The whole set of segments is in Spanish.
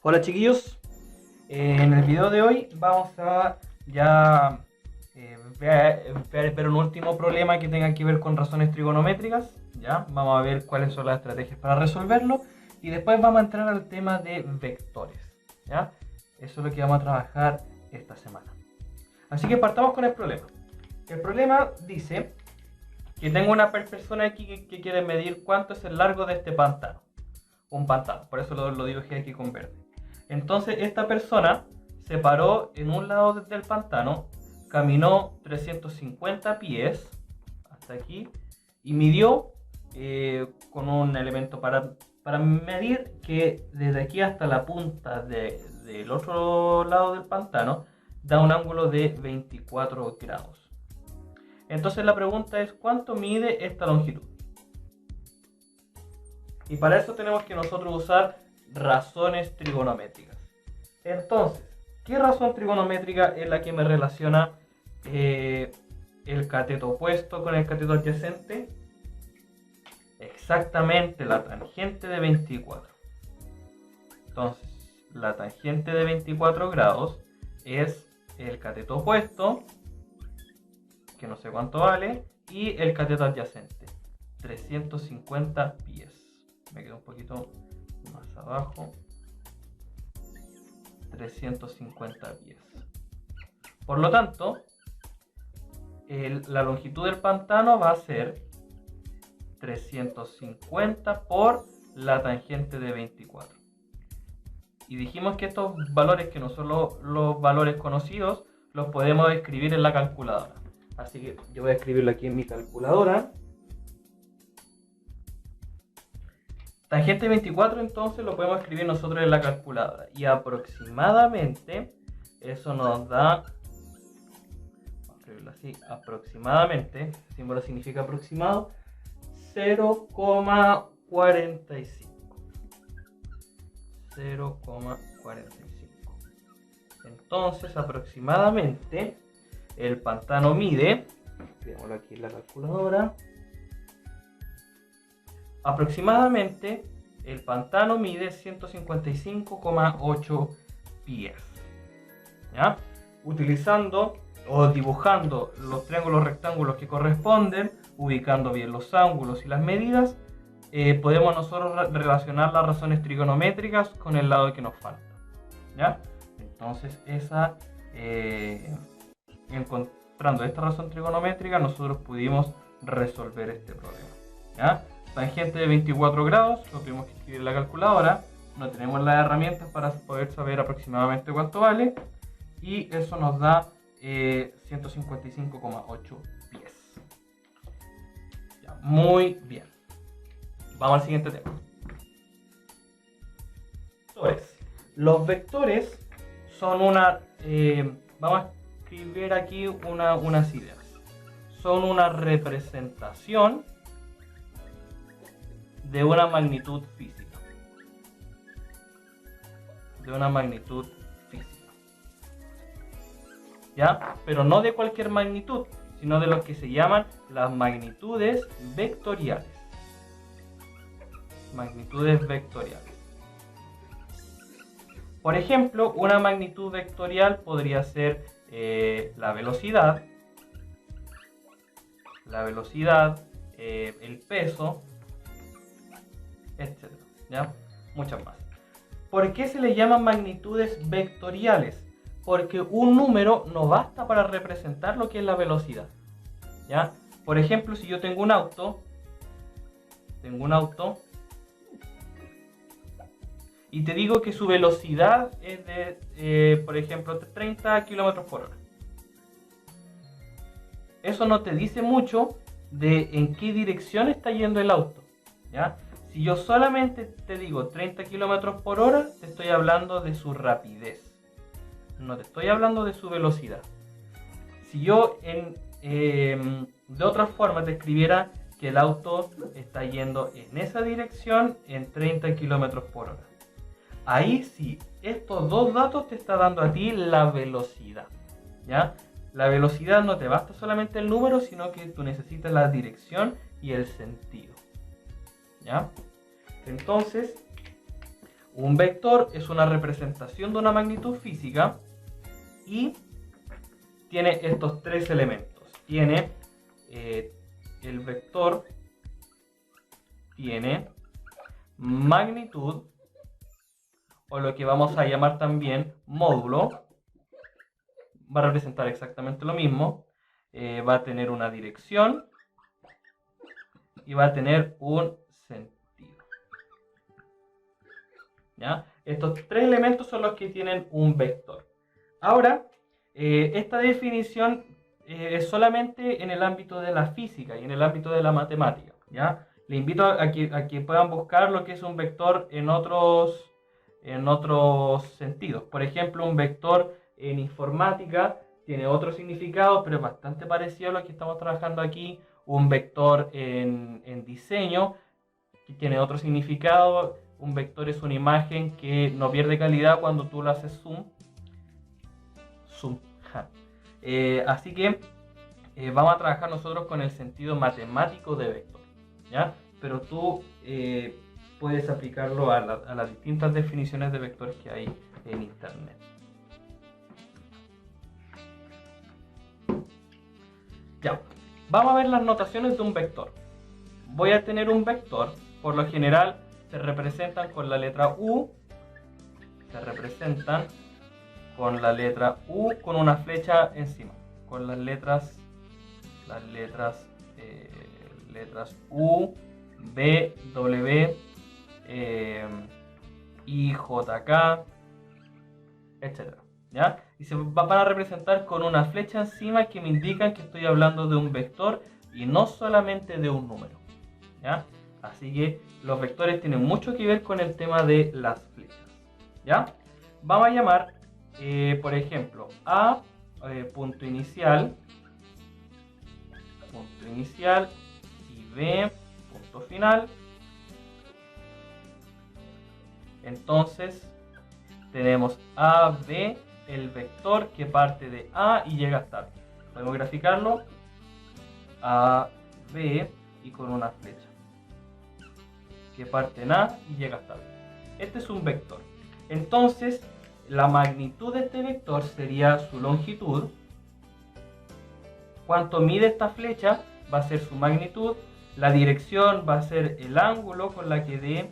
Hola chiquillos, en el video de hoy vamos a ya ver un último problema que tenga que ver con razones trigonométricas. Ya vamos a ver cuáles son las estrategias para resolverlo y después vamos a entrar al tema de vectores. ¿Ya? Eso es lo que vamos a trabajar esta semana. Así que partamos con el problema. El problema dice que tengo una persona aquí que quiere medir cuánto es el largo de este pantano. Un pantano, por eso lo dibujé aquí con verde. Entonces esta persona se paró en un lado del pantano, caminó 350 pies hasta aquí y midió con un elemento para medir que desde aquí hasta la punta del otro lado del pantano da un ángulo de 24 grados. Entonces la pregunta es, ¿cuánto mide esta longitud? Y para eso tenemos que nosotros usar razones trigonométricas. Entonces, ¿qué razón trigonométrica es la que me relaciona el cateto opuesto con el cateto adyacente? Exactamente la tangente de 24. Entonces, la tangente de 24 grados es el cateto opuesto, que no sé cuánto vale, y el cateto adyacente, 350 pies. Me quedo un poquito más abajo. 350 pies. Por lo tanto, la longitud del pantano va a ser 350 por la tangente de 24. Y dijimos que estos valores, que no son los valores conocidos, los podemos escribir en la calculadora. Así que yo voy a escribirlo aquí en mi calculadora. Tangente 24 entonces lo podemos escribir nosotros en la calculadora. Y aproximadamente, eso nos da, vamos a escribirlo así, aproximadamente, este símbolo significa aproximado, 0,45. 0,45. Entonces aproximadamente el pantano mide, escribámoslo aquí en la calculadora, aproximadamente el pantano mide 155,8 pies. ¿Ya? Utilizando o dibujando los triángulos rectángulos que corresponden, ubicando bien los ángulos y las medidas, podemos nosotros relacionar las razones trigonométricas con el lado que nos falta. ¿Ya? Entonces encontrando esta razón trigonométrica, nosotros pudimos resolver este problema. ¿Ya? Tangente de 24 grados, lo tuvimos que escribir en la calculadora, no tenemos las herramientas para poder saber aproximadamente cuánto vale, y eso nos da 155,8 pies. Ya, muy bien. Vamos al siguiente tema. Vectores. Los vectores son vamos a escribir aquí unas ideas. Son una representación de una magnitud física. De una magnitud física. ¿Ya? Pero no de cualquier magnitud, sino de lo que se llaman las magnitudes vectoriales. Magnitudes vectoriales. Por ejemplo, una magnitud vectorial podría ser la velocidad, el peso, etc. ¿Ya? Muchas más. ¿Por qué se le llaman magnitudes vectoriales? Porque un número no basta para representar lo que es la velocidad. ¿Ya? Por ejemplo, si yo tengo un auto y te digo que su velocidad es de, por ejemplo, 30 km por hora. Eso no te dice mucho de en qué dirección está yendo el auto. ¿Ya? Si yo solamente te digo 30 km por hora, te estoy hablando de su rapidez. No te estoy hablando de su velocidad. Si yo de otra forma te escribiera que el auto está yendo en esa dirección en 30 km por hora. Ahí sí, estos dos datos te está dando a ti la velocidad. ¿Ya? La velocidad no te basta solamente el número, sino que tú necesitas la dirección y el sentido. ¿Ya? Entonces, Un vector es una representación de una magnitud física y tiene estos tres elementos. Tiene el vector tiene magnitud, o lo que vamos a llamar también módulo, va a representar exactamente lo mismo, va a tener una dirección y va a tener un sentido. ¿Ya? Estos tres elementos son los que tienen un vector. Ahora, esta definición es solamente en el ámbito de la física y en el ámbito de la matemática. ¿Ya? Le invito a que puedan buscar lo que es un vector en otros sentidos. Por ejemplo, un vector en informática tiene otro significado, pero es bastante parecido a lo que estamos trabajando aquí. Un vector en diseño que tiene otro significado. Un vector es una imagen que no pierde calidad cuando tú lo haces zoom. Así que vamos a trabajar nosotros con el sentido matemático de vector, ¿ya? Pero tú puedes aplicarlo a las distintas definiciones de vector que hay en internet. Ya, vamos a ver las notaciones de un vector. Voy a tener un vector, por lo general se representan con la letra U, con una flecha encima, con las letras U, B, W, I, J, K, etc. ¿Ya? Y se van a representar con una flecha encima que me indican que estoy hablando de un vector y no solamente de un número. ¿Ya? Así que los vectores tienen mucho que ver con el tema de las flechas. ¿Ya? Vamos a llamar, por ejemplo, A, punto inicial, y B, punto final. Entonces tenemos AB, el vector que parte de A y llega hasta B. Podemos graficarlo AB y con una flecha que parte en A y llega hasta B. Este es un vector. Entonces la magnitud de este vector sería su longitud. Cuánto mide esta flecha va a ser su magnitud. La dirección va a ser el ángulo con la que dé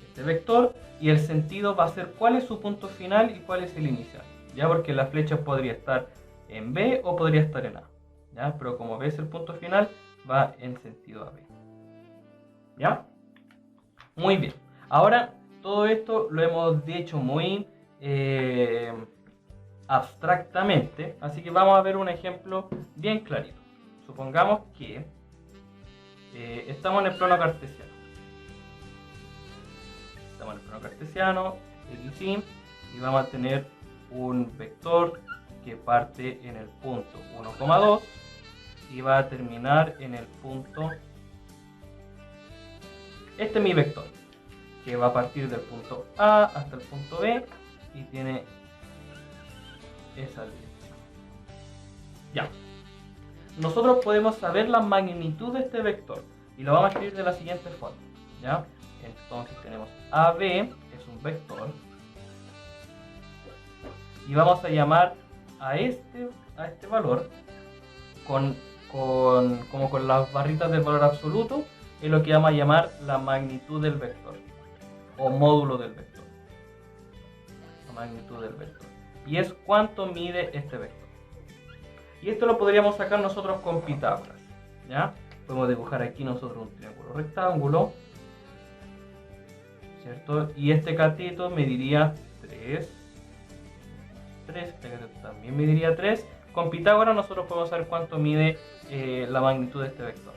este vector, y el sentido va a ser cuál es su punto final y cuál es el inicial, ya, porque la flecha podría estar en B o podría estar en A, ya, pero como ves el punto final va en sentido a B, ya. Muy bien, ahora todo esto lo hemos dicho muy abstractamente, así que vamos a ver un ejemplo bien clarito. Supongamos que estamos en el plano cartesiano. X, y vamos a tener un vector que parte en el punto 1,2 y va a terminar en el punto. Este es mi vector, que va a partir del punto A hasta el punto B y tiene esa dirección. Ya. Nosotros podemos saber la magnitud de este vector y lo vamos a escribir de la siguiente forma, ¿ya? Entonces tenemos AB, es un vector, y vamos a llamar a este valor como con las barritas del valor absoluto, es lo que vamos a llamar la magnitud del vector o módulo del vector. La magnitud del vector. Y es cuánto mide este vector. Y esto lo podríamos sacar nosotros con Pitágoras, ¿ya? Podemos dibujar aquí nosotros un triángulo rectángulo, ¿cierto? Y este cateto mediría 3. Este cateto también mediría 3. Con Pitágoras nosotros podemos saber cuánto mide la magnitud de este vector,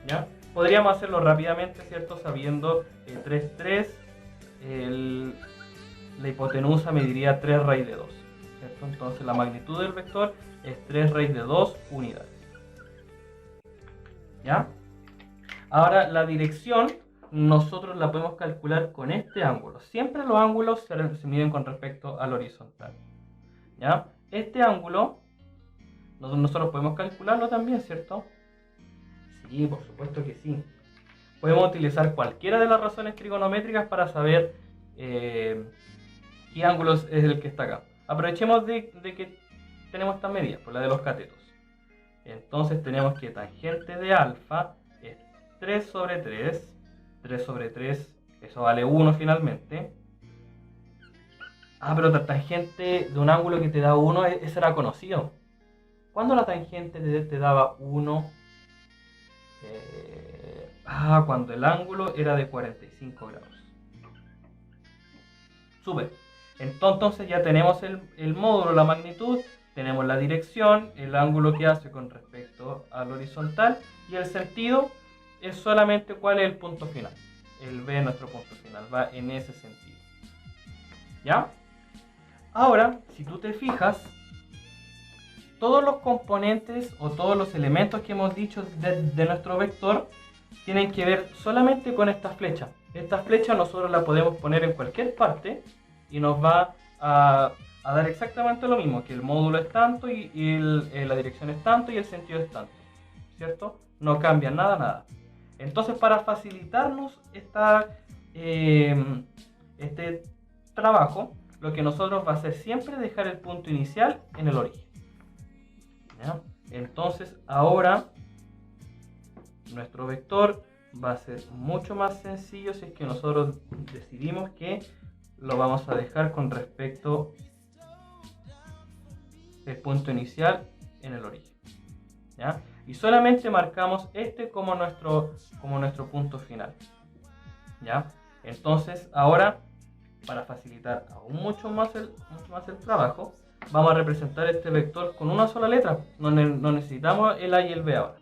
¿ya? Podríamos hacerlo rápidamente, ¿cierto? Sabiendo 3, la hipotenusa mediría 3 raíz de 2, ¿cierto? Entonces la magnitud del vector es 3 raíz de 2 unidades, ¿ya? Ahora la dirección nosotros la podemos calcular con este ángulo. Siempre los ángulos se miden con respecto al horizontal, ¿ya? Este ángulo nosotros podemos calcularlo también, ¿cierto? Sí, por supuesto que sí. podemos utilizar cualquiera de las razones trigonométricas para saber qué ángulo es el que está acá. Aprovechemos de que tenemos esta medida, por la de los catetos. Entonces tenemos que tangente de alfa es 3 sobre 3. 3 sobre 3, eso vale 1 finalmente. Pero la tangente de un ángulo que te da 1, ese era conocido. ¿Cuándo la tangente te daba 1? Cuando el ángulo era de 45 grados. Súper. Entonces ya tenemos el módulo, la magnitud, tenemos la dirección, el ángulo que hace con respecto al horizontal, y el sentido es solamente cuál es el punto final. El B es nuestro punto final, va en ese sentido. ¿Ya? Ahora, si tú te fijas, todos los componentes o todos los elementos que hemos dicho de nuestro vector tienen que ver solamente con esta flecha. Esta flecha nosotros la podemos poner en cualquier parte y nos va a dar exactamente lo mismo, que el módulo es tanto y la dirección es tanto y el sentido es tanto, ¿cierto? No cambia nada. Entonces, para facilitarnos este trabajo, lo que nosotros va a hacer siempre es dejar el punto inicial en el origen. ¿Ya? Entonces, ahora nuestro vector va a ser mucho más sencillo si es que nosotros decidimos que lo vamos a dejar con respecto al punto inicial en el origen. ¿Ya? Y solamente marcamos este como nuestro punto final. ¿Ya? Entonces, ahora, para facilitar aún mucho más el trabajo, vamos a representar este vector con una sola letra. No necesitamos el A y el B ahora.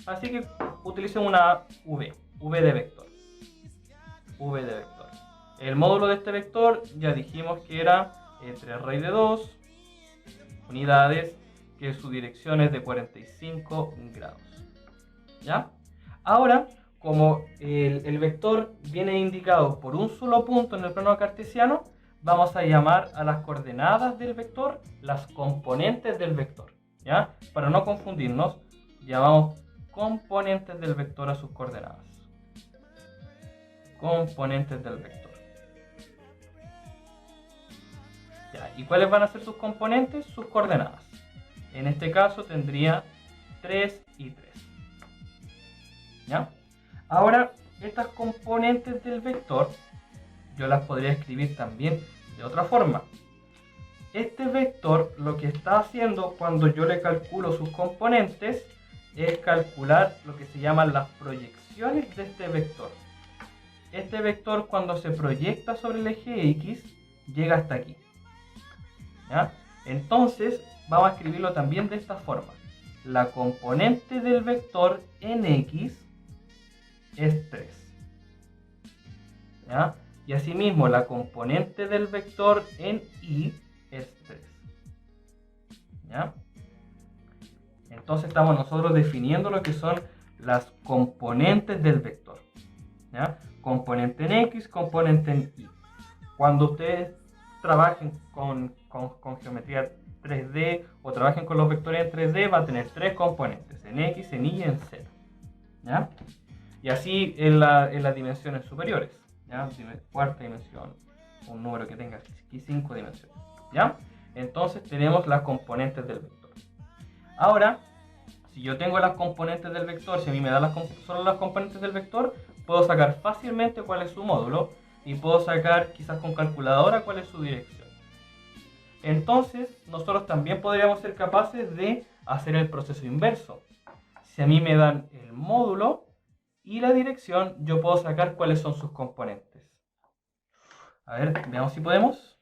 Así que utilicen una V de vector. El módulo de este vector ya dijimos que era 3 raíz de 2 unidades, que su dirección es de 45 grados. ¿Ya? Ahora, como el vector viene indicado por un solo punto en el plano cartesiano, vamos a llamar a las coordenadas del vector las componentes del vector. ¿Ya? Para no confundirnos, llamamos componentes del vector a sus coordenadas. Componentes del vector. ¿Ya? ¿Y cuáles van a ser sus componentes? Sus coordenadas. En este caso tendría 3 y 3. ¿Ya? Ahora, estas componentes del vector, yo las podría escribir también de otra forma. Este vector lo que está haciendo cuando yo le calculo sus componentes es calcular lo que se llaman las proyecciones de este vector. Este vector, cuando se proyecta sobre el eje X, llega hasta aquí. ¿Ya? Entonces, vamos a escribirlo también de esta forma. La componente del vector en X es 3. ¿Ya? Y asimismo, la componente del vector en Y es 3. ¿Ya? Entonces estamos nosotros definiendo lo que son las componentes del vector. ¿Ya? Componente en X, componente en Y. Cuando ustedes trabajen con geometría 3D o trabajen con los vectores en 3D, va a tener 3 componentes, en X, en Y y en Z. ¿Ya? Y así en las dimensiones superiores. ¿Ya? Cuarta dimensión, un número que tenga aquí 5 dimensiones. ¿Ya? Entonces tenemos las componentes del vector. Ahora, si yo tengo las componentes del vector, si a mí me dan solo las componentes del vector, puedo sacar fácilmente cuál es su módulo y puedo sacar quizás con calculadora cuál es su dirección. Entonces, nosotros también podríamos ser capaces de hacer el proceso inverso. Si a mí me dan el módulo y la dirección, yo puedo sacar cuáles son sus componentes. A ver, veamos si podemos.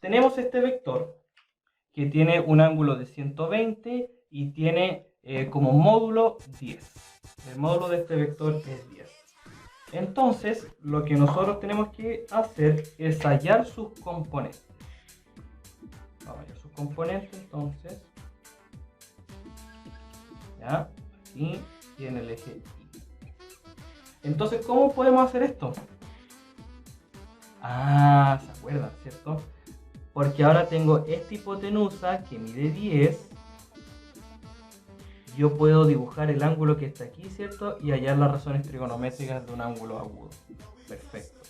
Tenemos este vector que tiene un ángulo de 120 y tiene como módulo 10. El módulo de este vector es 10. Entonces, lo que nosotros tenemos que hacer es hallar sus componentes. Vamos a hallar sus componentes, entonces. ¿Ya? Aquí y en el eje Y. Entonces, ¿cómo podemos hacer esto? ¿Se acuerdan, cierto? Porque ahora tengo esta hipotenusa que mide 10 yo puedo dibujar el ángulo que está aquí, ¿cierto? Y hallar las razones trigonométricas de un ángulo agudo. Perfecto.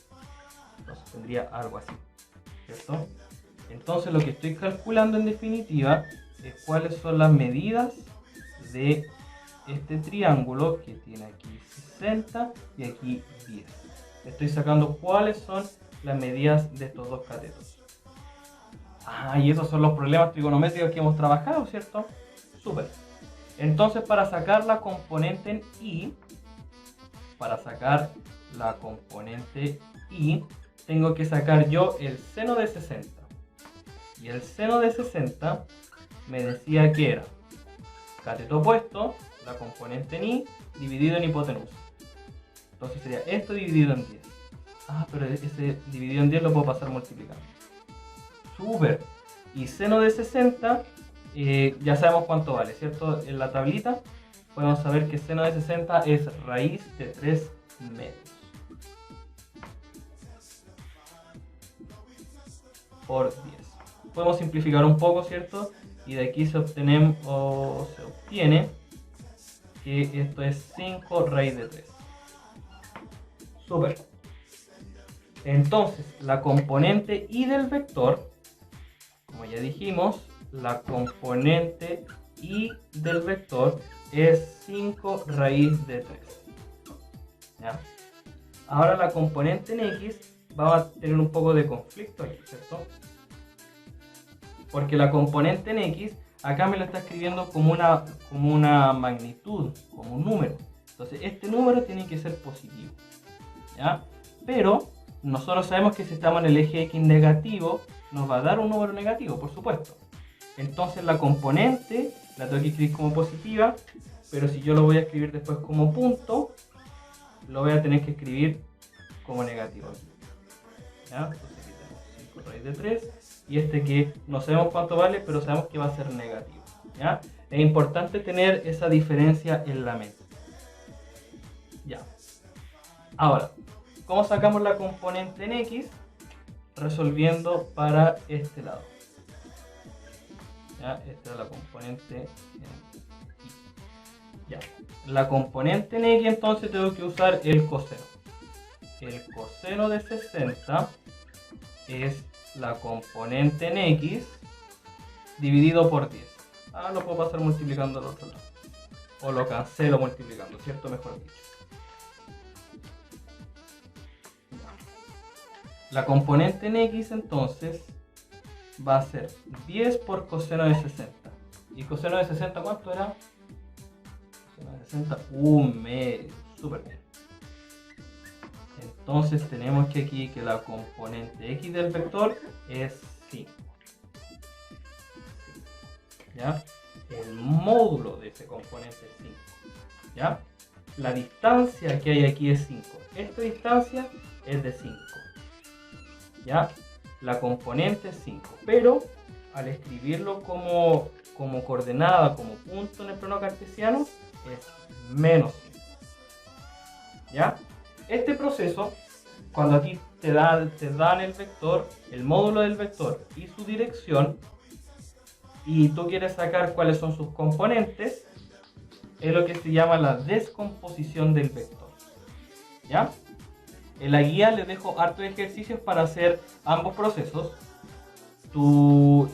Entonces tendría algo así, ¿cierto? Entonces lo que estoy calculando en definitiva es cuáles son las medidas de este triángulo que tiene aquí 60 y aquí 10. Estoy sacando cuáles son las medidas de estos dos catetos. Ah, y esos son los problemas trigonométricos que hemos trabajado, ¿cierto? Súper. Entonces para sacar la componente en y, tengo que sacar yo el seno de 60. Y el seno de 60 me decía que era cateto opuesto, la componente en y, dividido en hipotenusa. Entonces sería esto dividido en 10. Ah, pero ese dividido en 10 lo puedo pasar multiplicando. Súper. Y seno de 60, ya sabemos cuánto vale, ¿cierto? En la tablita podemos saber que seno de 60 es raíz de 3 medios. Por 10. Podemos simplificar un poco, ¿cierto? Y de aquí se obtiene que esto es 5 raíz de 3. Súper. Entonces, la componente y del vector, como ya dijimos, la componente y del vector es 5 raíz de 3. ¿Ya? Ahora la componente en x va a tener un poco de conflicto aquí, ¿cierto? Porque la componente en x acá me lo está escribiendo como una magnitud, como un número. Entonces este número tiene que ser positivo, ¿ya? Pero nosotros sabemos que si estamos en el eje x negativo, nos va a dar un número negativo, por supuesto. Entonces la componente la tengo que escribir como positiva, pero si yo lo voy a escribir después como punto, lo voy a tener que escribir como negativo. ¿Ya? Entonces aquí tenemos 5 raíz de 3. Y este que no sabemos cuánto vale, pero sabemos que va a ser negativo. ¿Ya? Es importante tener esa diferencia en la mente. Ya. Ahora, ¿cómo sacamos la componente en x? Resolviendo para este lado. ¿Ya? Esta es la componente en y. Ya. La componente en x entonces tengo que usar el coseno. El coseno de 60 es la componente en x dividido por 10. Ah, lo puedo pasar multiplicando al otro lado. O lo cancelo multiplicando, ¿cierto? Mejor dicho. La componente en x entonces va a ser 10 por coseno de 60. ¿Y coseno de 60 cuánto era? Coseno de 60, un medio. Súper bien. Entonces tenemos que aquí que la componente x del vector es 5. ¿Ya? El módulo de ese componente es 5. ¿Ya? La distancia que hay aquí es 5. Esta distancia es de 5. ¿Ya? La componente es 5. Pero al escribirlo como coordenada, como punto en el plano cartesiano, es menos 5. ¿Ya? Este proceso, cuando aquí te dan el vector, el módulo del vector y su dirección, y tú quieres sacar cuáles son sus componentes, es lo que se llama la descomposición del vector. ¿Ya? En la guía les dejo hartos ejercicios para hacer ambos procesos.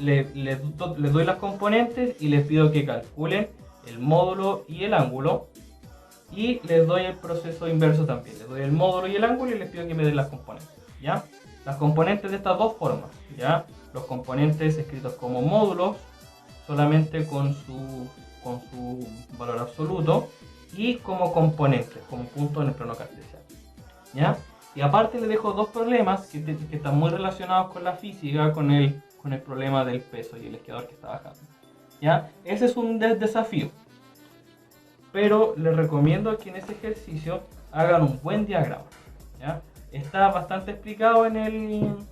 Les doy las componentes y les pido que calculen el módulo y el ángulo. Y les doy el proceso inverso también. Les doy el módulo y el ángulo y les pido que me den las componentes. ¿Ya? Las componentes de estas dos formas. ¿Ya? Los componentes escritos como módulos, solamente con su valor absoluto. Y como componentes, como punto en el plano cartesiano. ¿Ya? Y aparte les dejo dos problemas que están muy relacionados con la física, con el problema del peso y el esquiador que está bajando. ¿Ya? Ese es un desafío. Pero les recomiendo que en ese ejercicio hagan un buen diagrama. ¿Ya? Está bastante explicado en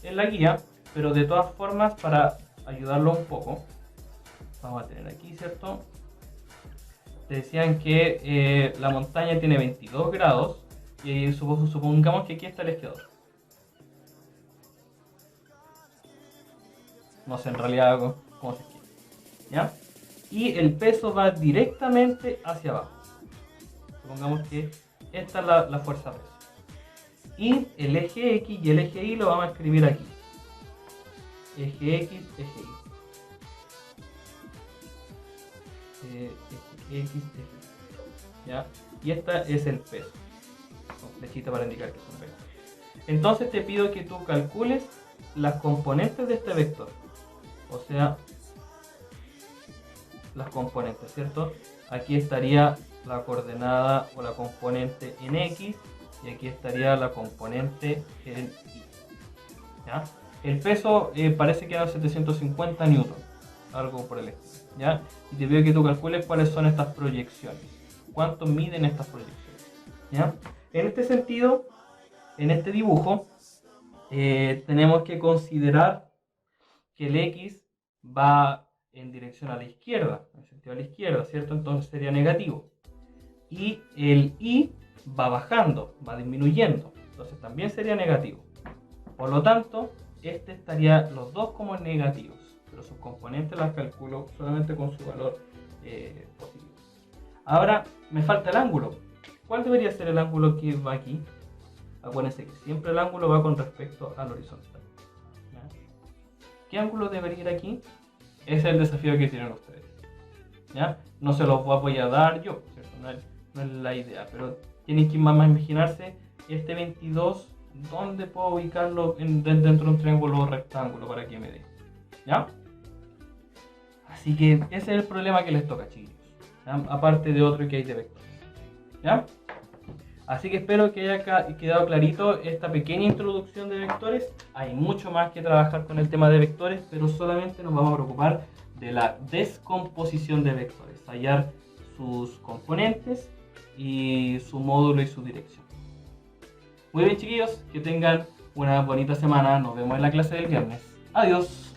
la guía, pero de todas formas, para ayudarlo un poco, vamos a tener aquí, ¿cierto? Te decían que la montaña tiene 22 grados y supongamos que aquí está el esquiador. No sé en realidad cómo se esquía. ¿Ya? y el peso va directamente hacia abajo. Supongamos que esta es la fuerza peso. Y el eje X y el eje Y lo vamos a escribir aquí. Eje X, eje Y. Eje X, eje Y. ¿Ya? Y esta es el peso. Con flechita para indicar que es un vector. Entonces te pido que tú calcules las componentes de este vector. O sea, las componentes, ¿cierto? Aquí estaría la coordenada o la componente en X y aquí estaría la componente en Y. ¿Ya? El peso parece que era 750 newton, algo por el estilo, ¿ya? Y te pido que tú calcules cuáles son estas proyecciones, cuánto miden estas proyecciones, ¿ya? En este sentido, en este dibujo, tenemos que considerar que el X va en dirección a la izquierda, en sentido a la izquierda, ¿cierto? Entonces sería negativo. Y el Y va bajando, va disminuyendo, entonces también sería negativo. Por lo tanto, este estaría los dos como negativos, pero sus componentes las calculo solamente con su valor positivo. Ahora me falta el ángulo. ¿Cuál debería ser el ángulo que va aquí? Acuérdense que siempre el ángulo va con respecto al horizontal. ¿Ya? ¿Qué ángulo debería ir aquí? Ese es el desafío que tienen ustedes. ¿Ya? No se los voy a dar yo, ¿cierto? No es la idea, pero tienen que más imaginarse este 22, ¿dónde puedo ubicarlo dentro de un triángulo rectángulo para que me dé? ¿Ya? Así que ese es el problema que les toca, chicos. ¿Ya? Aparte de otro que hay de vectores. ¿Ya? Así que espero que haya quedado clarito esta pequeña introducción de vectores. Hay mucho más que trabajar con el tema de vectores, pero solamente nos vamos a preocupar de la descomposición de vectores, hallar sus componentes y su módulo y su dirección. Muy bien, chiquillos, que tengan una bonita semana. Nos vemos en la clase del viernes. Adiós.